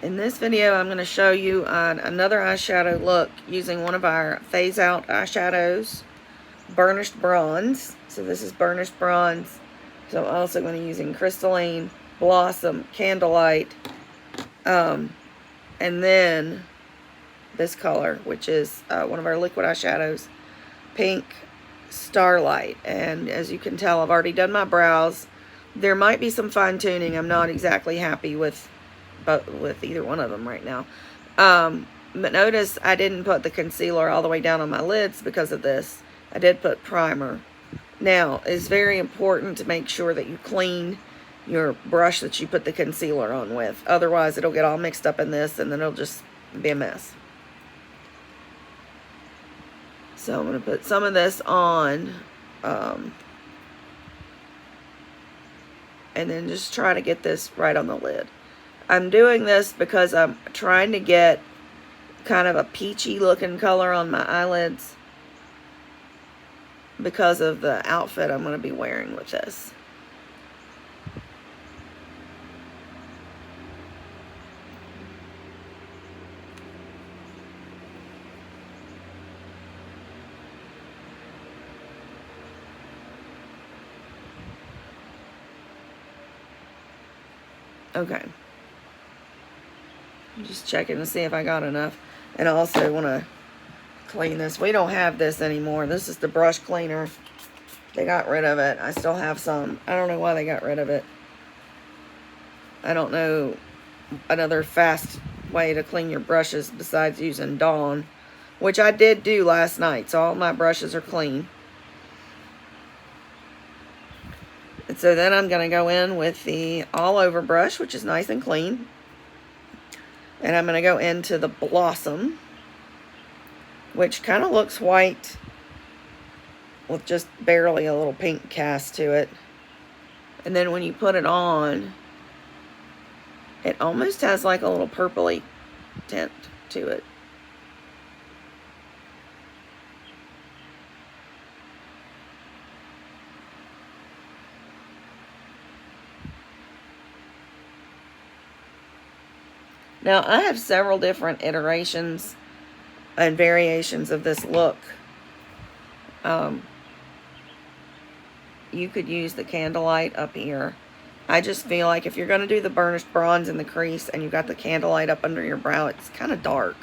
In this video, I'm going to show you another eyeshadow look using one of our Phase Out eyeshadows, Burnished Bronze. So this is Burnished Bronze. So I'm also going to be using Crystalline, Blossom, Candlelight, and then this color, which is one of our liquid eyeshadows, Pink Starlight. And as you can tell, I've already done my brows. There might be some fine tuning. I'm not exactly happy with either one of them right now. But notice I didn't put the concealer all the way down on my lids because of this. I did put primer. Now, it's very important to make sure that you clean your brush that you put the concealer on with. Otherwise, it'll get all mixed up in this and then it'll just be a mess. So I'm going to put some of this on and then just try to get this right on the lid. I'm doing this because I'm trying to get kind of a peachy looking color on my eyelids because of the outfit I'm going to be wearing with this. Okay. I'm just checking to see if I got enough. And I also want to clean this. We don't have this anymore. This is the brush cleaner. They got rid of it. I still have some. I don't know why they got rid of it. I don't know another fast way to clean your brushes besides using Dawn, which I did do last night. So all my brushes are clean. And so then I'm going to go in with the all over brush, which is nice and clean. And I'm going to go into the Blossom, which kind of looks white with just barely a little pink cast to it. And then when you put it on, it almost has like a little purpley tint to it. Now, I have several different iterations and variations of this look. You could use the Candlelight up here. I just feel like if you're going to do the Burnished Bronze in the crease and you've got the Candlelight up under your brow, it's kind of dark.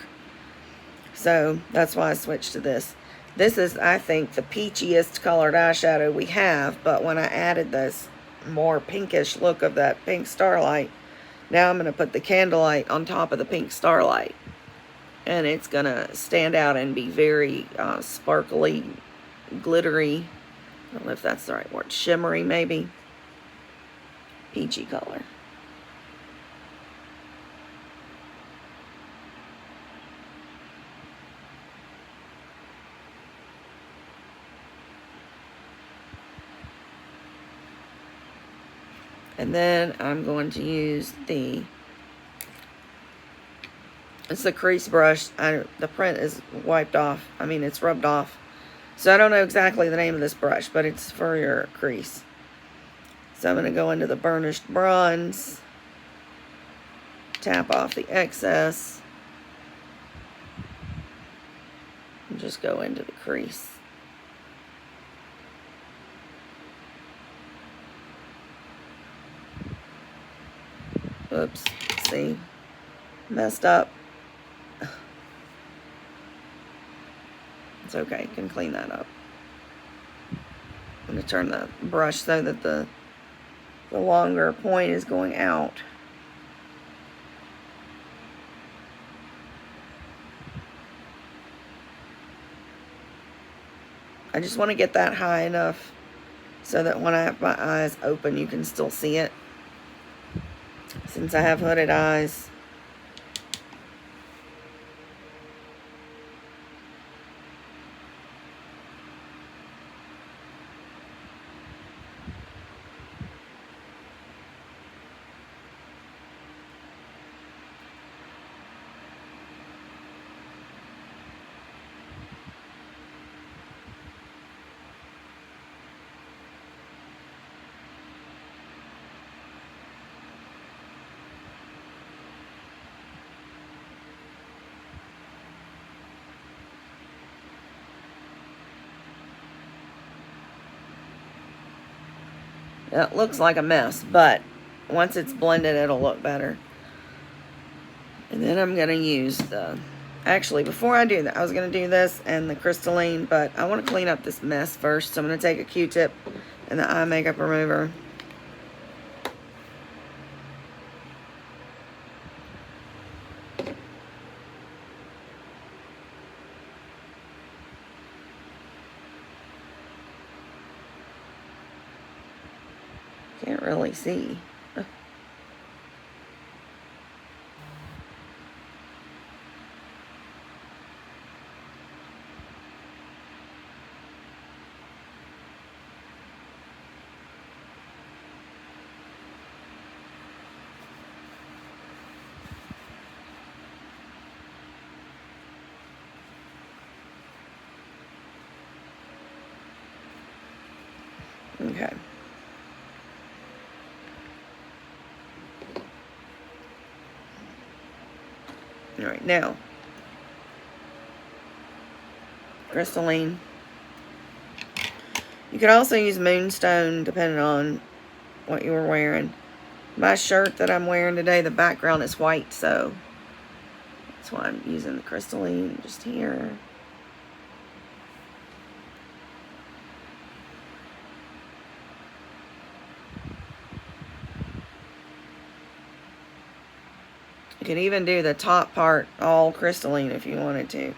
So that's why I switched to this. This is, I think, the peachiest colored eyeshadow we have, but when I added this more pinkish look of that Pink Starlight, now I'm going to put the Candlelight on top of the Pink Starlight. And it's going to stand out and be very sparkly, glittery. I don't know if that's the right word. Shimmery, maybe. Peachy color. And then I'm going to use it's the crease brush. The print is wiped off. I mean, it's rubbed off. So I don't know exactly the name of this brush, but it's for your crease. So I'm going to go into the Burnished Bronze. Tap off the excess. And just go into the crease. Oops, see, messed up. It's okay, can clean that up. I'm going to turn the brush so that the longer point is going out. I just want to get that high enough so that when I have my eyes open, you can still see it. Since I have hooded eyes. It looks like a mess, but once it's blended, it'll look better. And then I'm going to use the... Actually, before I do that, I was going to do this and the crystalline, but I want to clean up this mess first. So I'm going to take a Q-tip and the eye makeup remover. Can't really see. Okay. All right, now, crystalline. You could also use moonstone depending on what you were wearing. My shirt that I'm wearing today, the background is white, so that's why I'm using the crystalline just here. You could even do the top part all crystalline if you wanted to.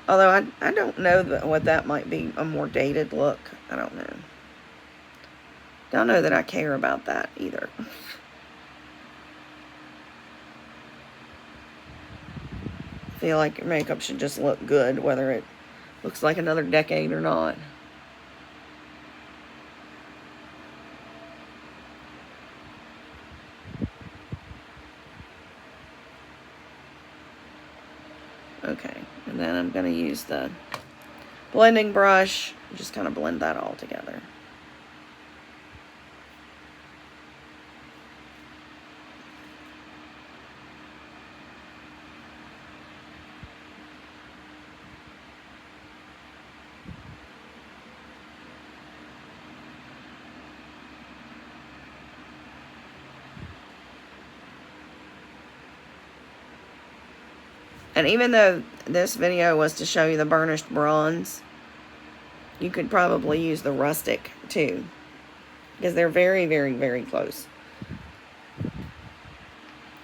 Although I don't know what that might be, a more dated look. I don't know. Don't know that I care about that either. I feel like your makeup should just look good, whether it looks like another decade or not. Okay, and then I'm going to use the blending brush, just kind of blend that all together. And even though this video was to show you the burnished bronze, you could probably use the rustic too, because they're very, very, very close.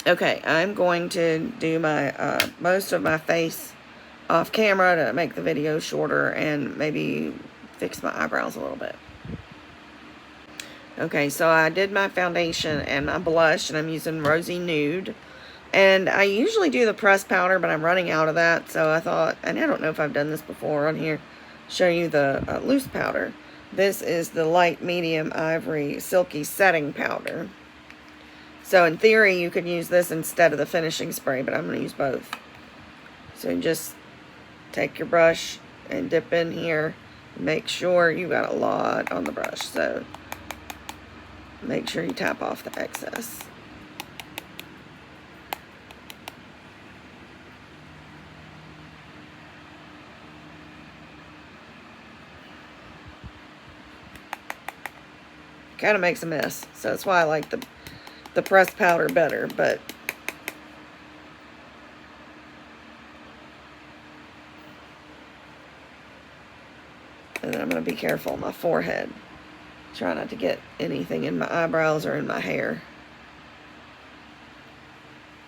Okay, I'm going to do my most of my face off camera to make the video shorter and maybe fix my eyebrows a little bit. Okay, so I did my foundation and my blush, and I'm using Rosy Nude. And I usually do the pressed powder, but I'm running out of that. So I thought, and I don't know if I've done this before on here, show you the loose powder. This is the light medium ivory silky setting powder. So in theory, you could use this instead of the finishing spray, but I'm going to use both. So you just take your brush and dip in here. Make sure you got a lot on the brush. So make sure you tap off the excess. Kind of makes a mess, so that's why I like the pressed powder better, but and then I'm going to be careful on my forehead. Try not to get anything in my eyebrows or in my hair.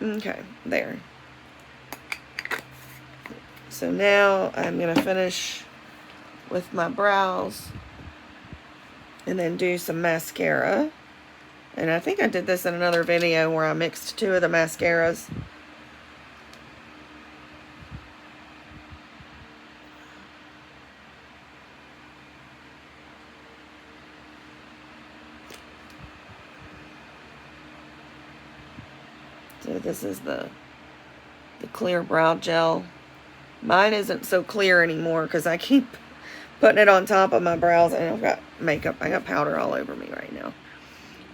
Okay, there. So now I'm going to finish with my brows and then do some mascara. And I think I did this in another video where I mixed two of the mascaras. So this is the clear brow gel. Mine isn't so clear anymore because I keep putting it on top of my brows and I've got makeup. I got powder all over me right now.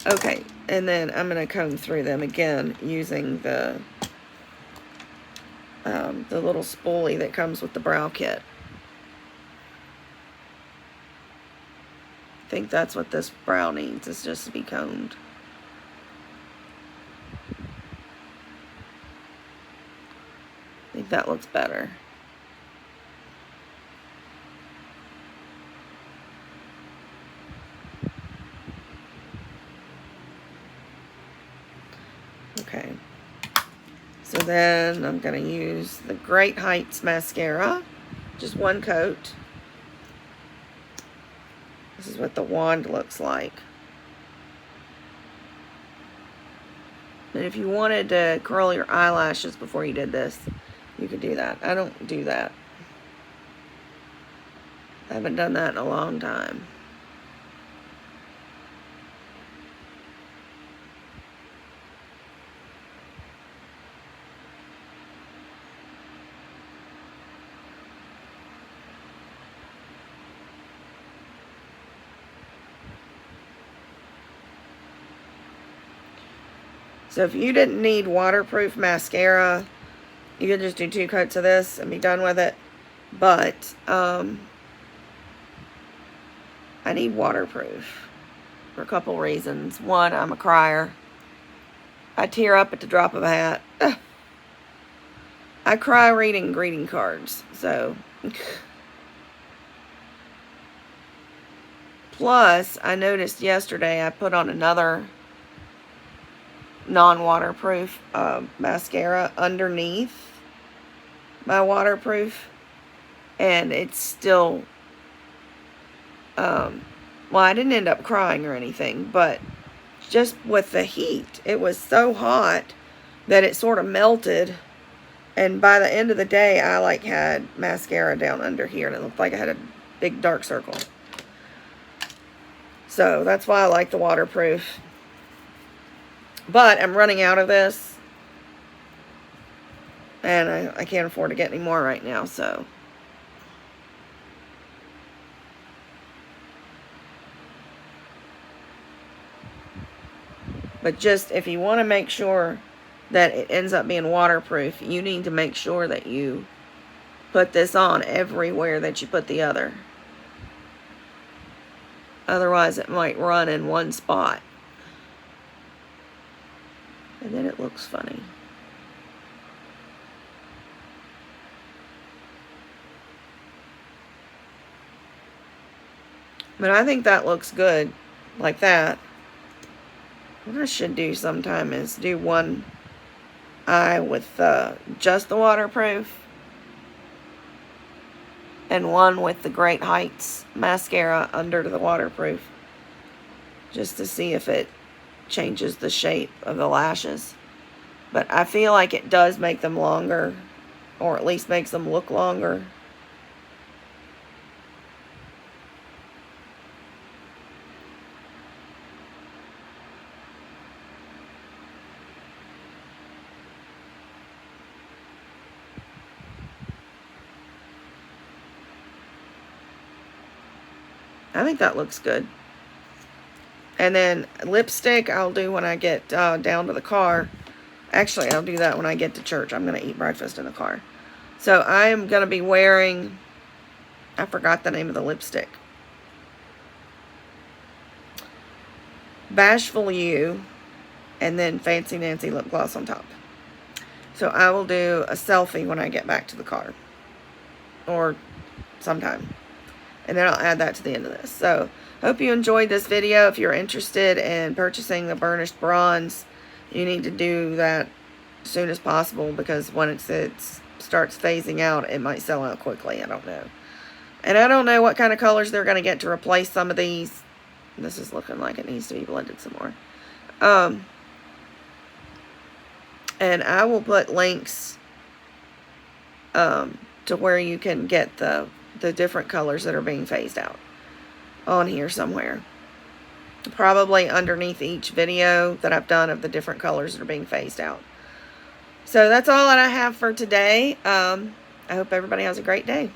Okay, and then I'm going to comb through them again using the little spoolie that comes with the brow kit. I think that's what this brow needs, is just to be combed. I think that looks better. Okay. So then I'm going to use the Great Heights mascara. Just one coat. This is what the wand looks like. And if you wanted to curl your eyelashes before you did this, you could do that. I don't do that. I haven't done that in a long time. So if you didn't need waterproof mascara, you could just do 2 coats of this and be done with it. But I need waterproof for a couple reasons. One, I'm a crier. I tear up at the drop of a hat. I cry reading greeting cards. So plus, I noticed yesterday I put on another non-waterproof mascara underneath my waterproof, and it's still well, I didn't end up crying or anything, but just with the heat, it was so hot that it sort of melted, and by the end of the day I like had mascara down under here and it looked like I had a big dark circle. So that's why I like the waterproof. But I'm running out of this, and I can't afford to get any more right now, so. But just, if you want to make sure that it ends up being waterproof, you need to make sure that you put this on everywhere that you put the other. Otherwise, it might run in one spot. And then it looks funny. But I think that looks good like that. What I should do sometime is do one eye with just the waterproof, and one with the Great Heights mascara under the waterproof, just to see if it changes the shape of the lashes. But I feel like it does make them longer, or at least makes them look longer. I think that looks good. And then lipstick I'll do when I get down to the car. Actually, I'll do that when I get to church. I'm going to eat breakfast in the car. So I am going to be wearing, I forgot the name of the lipstick. Bashful You, and then Fancy Nancy lip gloss on top. So I will do a selfie when I get back to the car. Or sometime. And then I'll add that to the end of this. So, hope you enjoyed this video. If you're interested in purchasing the Burnished Bronze, you need to do that as soon as possible, because when it starts phasing out, it might sell out quickly. I don't know. And I don't know what kind of colors they're going to get to replace some of these. This is looking like it needs to be blended some more. And I will put links to where you can get the different colors that are being phased out on here somewhere. Probably underneath each video that I've done of the different colors that are being phased out. So that's all that I have for today. I hope everybody has a great day.